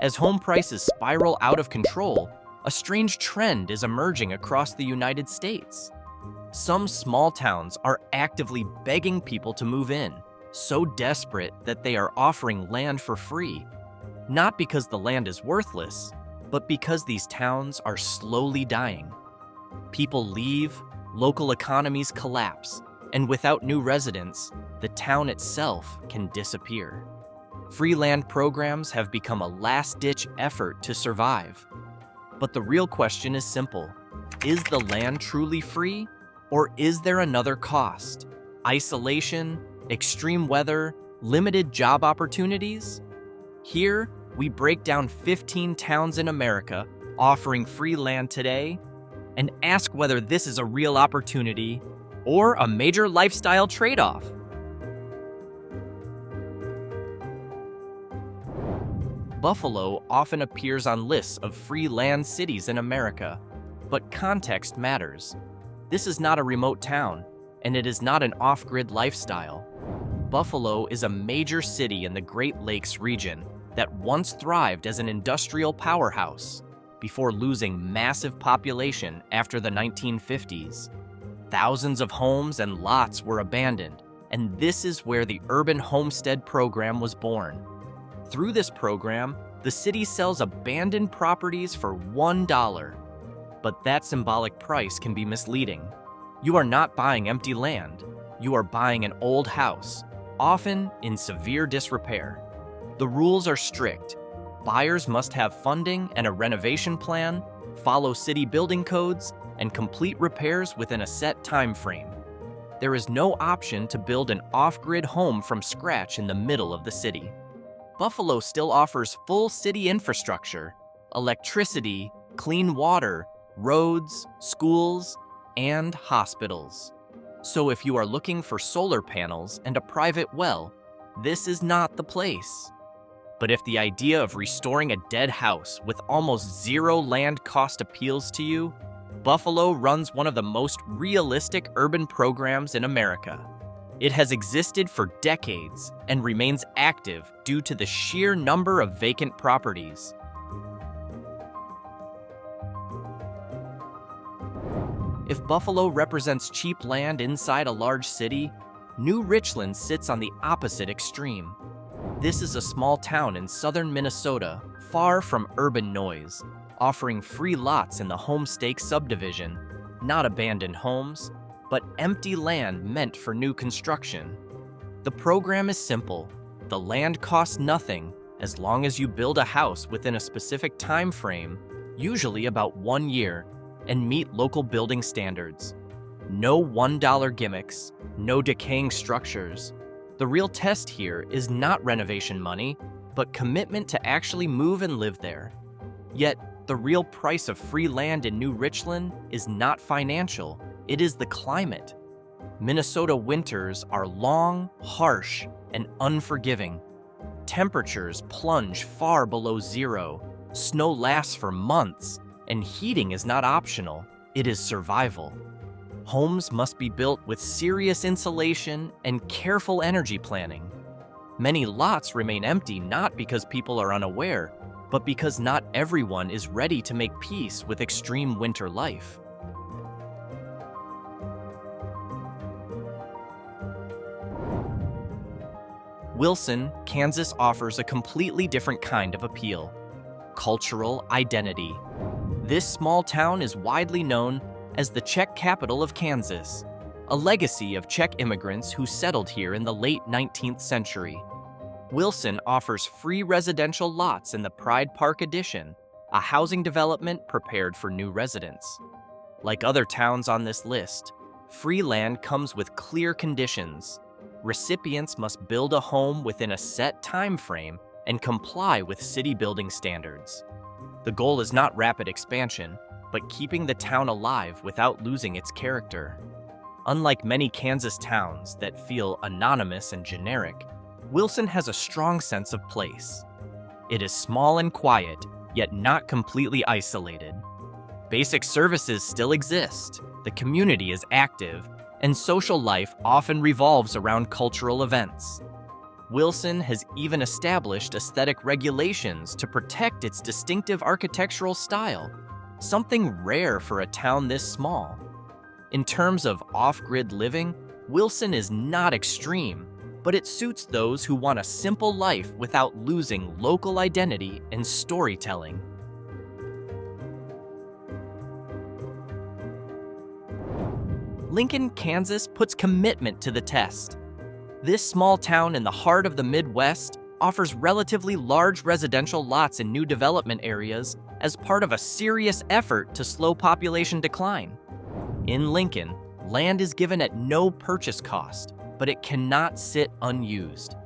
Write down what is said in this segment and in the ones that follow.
As home prices spiral out of control, a strange trend is emerging across the United States. Some small towns are actively begging people to move in, so desperate that they are offering land for free. Not because the land is worthless, but because these towns are slowly dying. People leave, local economies collapse, and without new residents, the town itself can disappear. Free land programs have become a last-ditch effort to survive. But the real question is simple. Is the land truly free, or is there another cost? Isolation, extreme weather, limited job opportunities? Here, we break down 15 towns in America offering free land today and ask whether this is a real opportunity or a major lifestyle trade-off. Buffalo often appears on lists of free land cities in America, but context matters. This is not a remote town, and it is not an off-grid lifestyle. Buffalo is a major city in the Great Lakes region that once thrived as an industrial powerhouse before losing massive population after the 1950s. Thousands of homes and lots were abandoned, and this is where the Urban Homestead Program was born. Through this program, the city sells abandoned properties for $1. But that symbolic price can be misleading. You are not buying empty land. You are buying an old house, often in severe disrepair. The rules are strict. Buyers must have funding and a renovation plan, follow city building codes, and complete repairs within a set time frame. There is no option to build an off-grid home from scratch in the middle of the city. Buffalo still offers full city infrastructure, electricity, clean water, roads, schools, and hospitals. So if you are looking for solar panels and a private well, this is not the place. But if the idea of restoring a dead house with almost zero land cost appeals to you, Buffalo runs one of the most realistic urban programs in America. It has existed for decades and remains active due to the sheer number of vacant properties. If Buffalo represents cheap land inside a large city, New Richland sits on the opposite extreme. This is a small town in southern Minnesota, far from urban noise, offering free lots in the Homestake subdivision, not abandoned homes, but empty land meant for new construction. The program is simple. The land costs nothing as long as you build a house within a specific time frame, usually about 1 year, and meet local building standards. No $1 gimmicks, no decaying structures. The real test here is not renovation money, but commitment to actually move and live there. Yet, the real price of free land in New Richland is not financial, it is the climate. Minnesota winters are long, harsh, and unforgiving. Temperatures plunge far below zero, snow lasts for months, and heating is not optional, it is survival. Homes must be built with serious insulation and careful energy planning. Many lots remain empty not because people are unaware, but because not everyone is ready to make peace with extreme winter life. Wilson, Kansas offers a completely different kind of appeal: cultural identity. This small town is widely known as the Czech capital of Kansas, a legacy of Czech immigrants who settled here in the late 19th century. Wilson offers free residential lots in the Pride Park Addition, a housing development prepared for new residents. Like other towns on this list, free land comes with clear conditions. Recipients must build a home within a set time frame and comply with city building standards. The goal is not rapid expansion, but keeping the town alive without losing its character. Unlike many Kansas towns that feel anonymous and generic, Wilson has a strong sense of place. It is small and quiet, yet not completely isolated. Basic services still exist, the community is active, and social life often revolves around cultural events. Wilson has even established aesthetic regulations to protect its distinctive architectural style, something rare for a town this small. In terms of off-grid living, Wilson is not extreme, but it suits those who want a simple life without losing local identity and storytelling. Lincoln, Kansas puts commitment to the test. This small town in the heart of the Midwest offers relatively large residential lots in new development areas as part of a serious effort to slow population decline. In Lincoln, land is given at no purchase cost, but it cannot sit unused.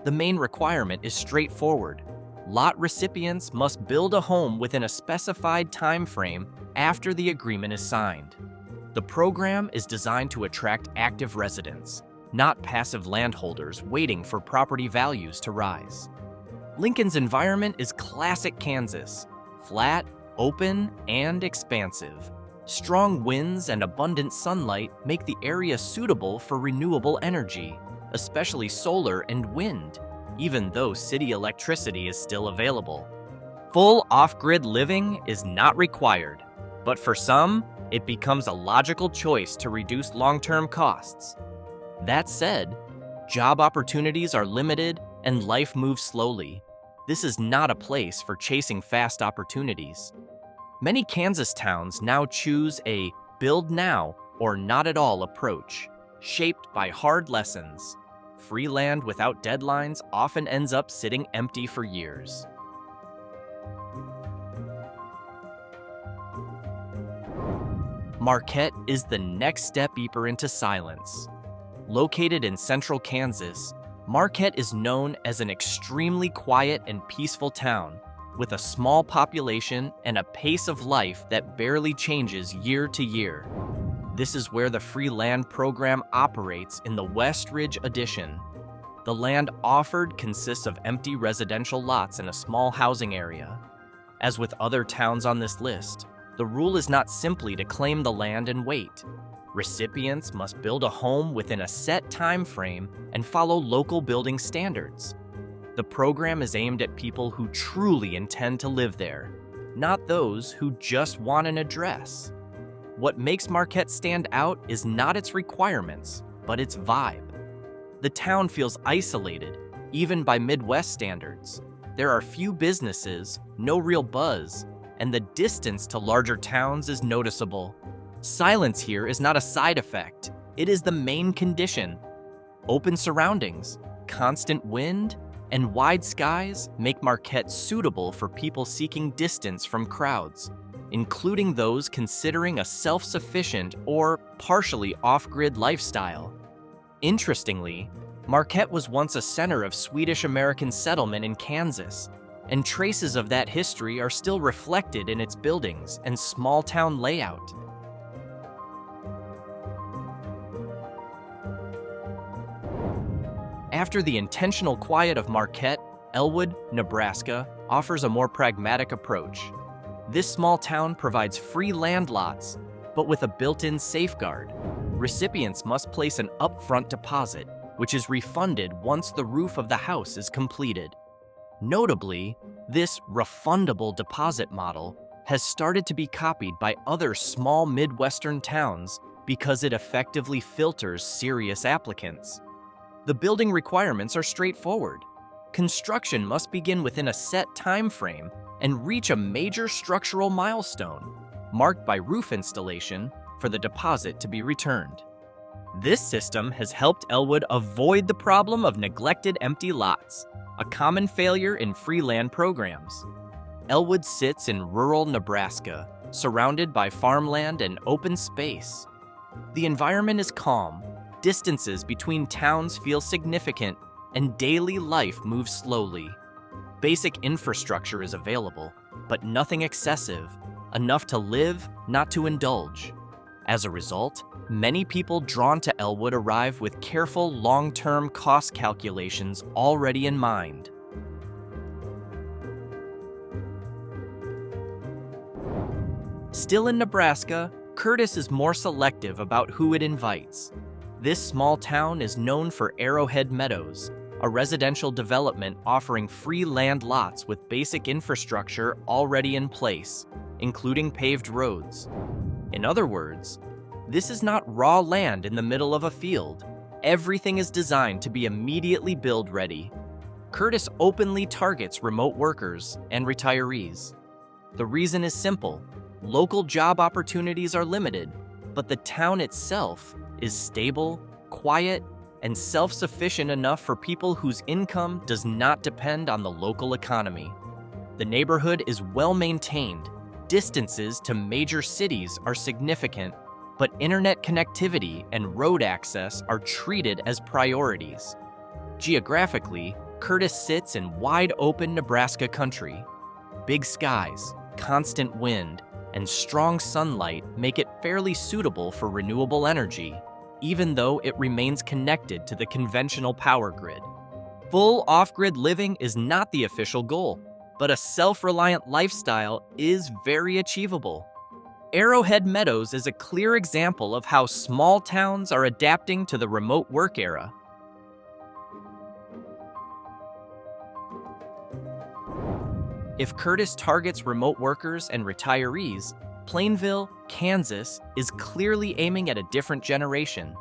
The main requirement is straightforward. Lot recipients must build a home within a specified time frame after the agreement is signed. The program is designed to attract active residents, not passive landholders waiting for property values to rise. Lincoln's environment is classic Kansas: flat, open, and expansive. Strong winds and abundant sunlight make the area suitable for renewable energy, especially solar and wind, even though city electricity is still available. Full off-grid living is not required, but for some, it becomes a logical choice to reduce long-term costs. That said, job opportunities are limited and life moves slowly. This is not a place for chasing fast opportunities. Many Kansas towns now choose a build now or not at all approach, shaped by hard lessons. Free land without deadlines often ends up sitting empty for years. Marquette is the next step deeper into silence. Located in central Kansas, Marquette is known as an extremely quiet and peaceful town, with a small population and a pace of life that barely changes year to year. This is where the free land program operates in the West Ridge Addition. The land offered consists of empty residential lots in a small housing area. As with other towns on this list, the rule is not simply to claim the land and wait. Recipients must build a home within a set time frame and follow local building standards. The program is aimed at people who truly intend to live there, not those who just want an address. What makes Marquette stand out is not its requirements, but its vibe. The town feels isolated, even by Midwest standards. There are few businesses, no real buzz, and the distance to larger towns is noticeable. Silence here is not a side effect, it is the main condition. Open surroundings, constant wind, and wide skies make Marquette suitable for people seeking distance from crowds, including those considering a self-sufficient or partially off-grid lifestyle. Interestingly, Marquette was once a center of Swedish-American settlement in Kansas, and traces of that history are still reflected in its buildings and small-town layout. After the intentional quiet of Marquette, Elwood, Nebraska, offers a more pragmatic approach. This small town provides free land lots, but with a built-in safeguard. Recipients must place an upfront deposit, which is refunded once the roof of the house is completed. Notably, this refundable deposit model has started to be copied by other small Midwestern towns because it effectively filters serious applicants. The building requirements are straightforward. Construction must begin within a set time frame and reach a major structural milestone, marked by roof installation, for the deposit to be returned. This system has helped Elwood avoid the problem of neglected empty lots, a common failure in free land programs. Elwood sits in rural Nebraska, surrounded by farmland and open space. The environment is calm, distances between towns feel significant, and daily life moves slowly. Basic infrastructure is available, but nothing excessive, enough to live, not to indulge. As a result, many people drawn to Elwood arrive with careful long-term cost calculations already in mind. Still in Nebraska, Curtis is more selective about who it invites. This small town is known for Arrowhead Meadows, a residential development offering free land lots with basic infrastructure already in place, including paved roads. In other words, this is not raw land in the middle of a field. Everything is designed to be immediately build-ready. Curtis openly targets remote workers and retirees. The reason is simple. Local job opportunities are limited, but the town itself is stable, quiet, and self-sufficient enough for people whose income does not depend on the local economy. The neighborhood is well-maintained. Distances to major cities are significant, but internet connectivity and road access are treated as priorities. Geographically, Curtis sits in wide-open Nebraska country. Big skies, constant wind, and strong sunlight make it fairly suitable for renewable energy, even though it remains connected to the conventional power grid. Full off-grid living is not the official goal, but a self-reliant lifestyle is very achievable. Arrowhead Meadows is a clear example of how small towns are adapting to the remote work era. If Curtis targets remote workers and retirees, Plainville, Kansas, is clearly aiming at a different generation.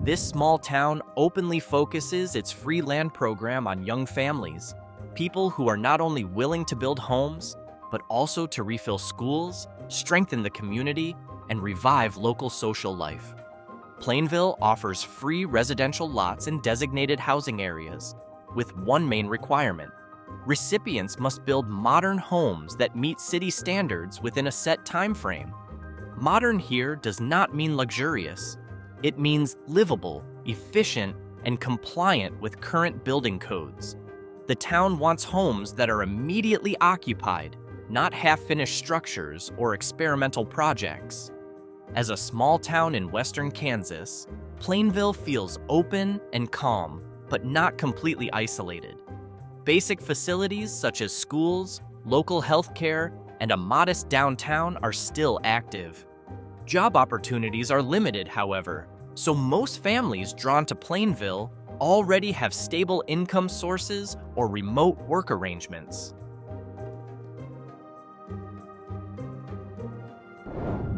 This small town openly focuses its free land program on young families, people who are not only willing to build homes, but also to refill schools, strengthen the community, and revive local social life. Plainville offers free residential lots in designated housing areas, with one main requirement. Recipients must build modern homes that meet city standards within a set time frame. Modern here does not mean luxurious. It means livable, efficient, and compliant with current building codes. The town wants homes that are immediately occupied, not half-finished structures or experimental projects. As a small town in western Kansas, Plainville feels open and calm, but not completely isolated. Basic facilities such as schools, local health care, and a modest downtown are still active. Job opportunities are limited, however, so most families drawn to Plainville already have stable income sources or remote work arrangements.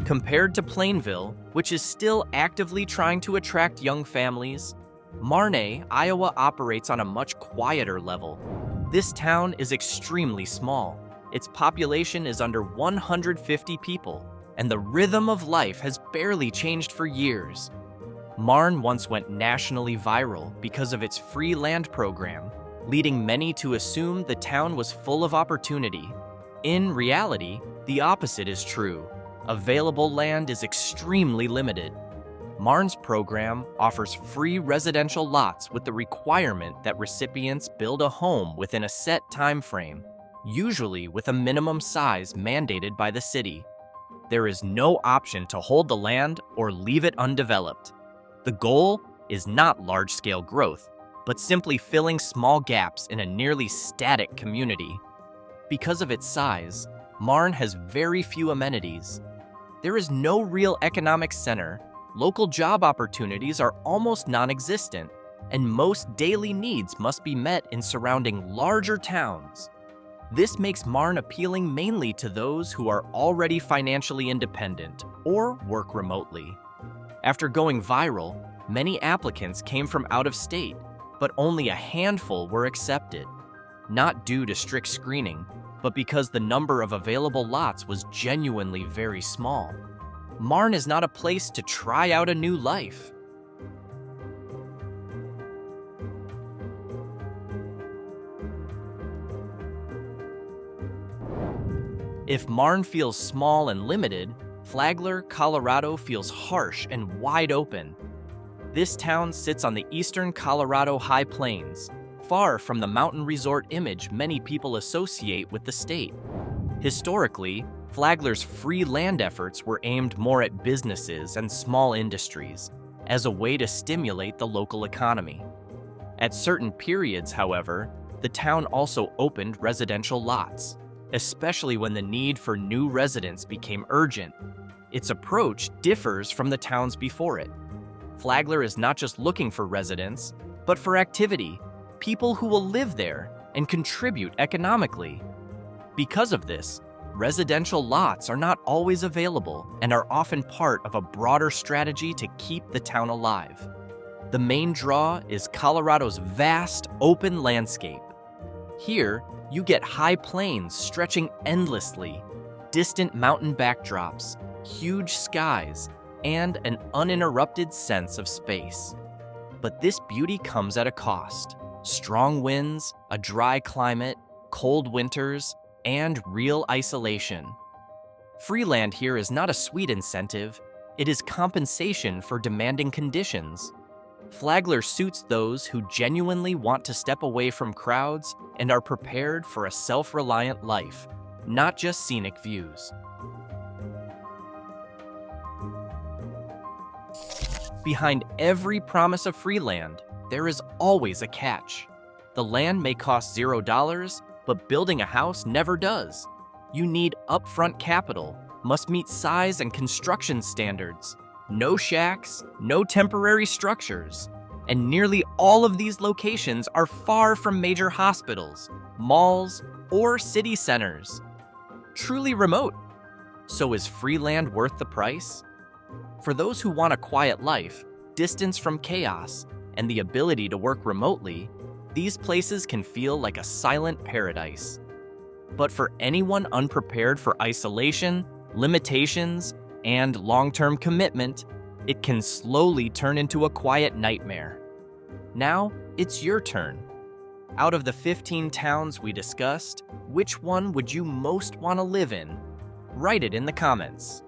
Compared to Plainville, which is still actively trying to attract young families, Marne, Iowa operates on a much quieter level. This town is extremely small. Its population is under 150 people, and the rhythm of life has barely changed for years. Marne once went nationally viral because of its free land program, leading many to assume the town was full of opportunity. In reality, the opposite is true. Available land is extremely limited. Marne's program offers free residential lots with the requirement that recipients build a home within a set time frame, usually with a minimum size mandated by the city. There is no option to hold the land or leave it undeveloped. The goal is not large-scale growth, but simply filling small gaps in a nearly static community. Because of its size, Marne has very few amenities. There is no real economic center. Local job opportunities are almost non-existent, and most daily needs must be met in surrounding larger towns. This makes Marne appealing mainly to those who are already financially independent or work remotely. After going viral, many applicants came from out of state, but only a handful were accepted, not due to strict screening, but because the number of available lots was genuinely very small. Marne is not a place to try out a new life. If Marne feels small and limited, Flagler, Colorado feels harsh and wide open. This town sits on the eastern Colorado High Plains, far from the mountain resort image many people associate with the state. Historically, Flagler's free land efforts were aimed more at businesses and small industries, as a way to stimulate the local economy. At certain periods, however, the town also opened residential lots, especially when the need for new residents became urgent. Its approach differs from the towns before it. Flagler is not just looking for residents, but for activity. people who will live there and contribute economically. Because of this, residential lots are not always available and are often part of a broader strategy to keep the town alive. The main draw is Colorado's vast, open landscape. Here, you get high plains stretching endlessly, distant mountain backdrops, huge skies, and an uninterrupted sense of space. But this beauty comes at a cost. Strong winds, a dry climate, cold winters, and real isolation. Free land here is not a sweet incentive, it is compensation for demanding conditions. Flagler suits those who genuinely want to step away from crowds and are prepared for a self-reliant life, not just scenic views. Behind every promise of free land, there is always a catch. The land may cost $0, but building a house never does. You need upfront capital, must meet size and construction standards, no shacks, no temporary structures, and nearly all of these locations are far from major hospitals, malls, or city centers. Truly remote. So is free land worth the price? For those who want a quiet life, distance from chaos, and the ability to work remotely, these places can feel like a silent paradise. But for anyone unprepared for isolation, limitations, and long-term commitment, it can slowly turn into a quiet nightmare. Now, it's your turn. Out of the 15 towns we discussed, which one would you most want to live in? Write it in the comments.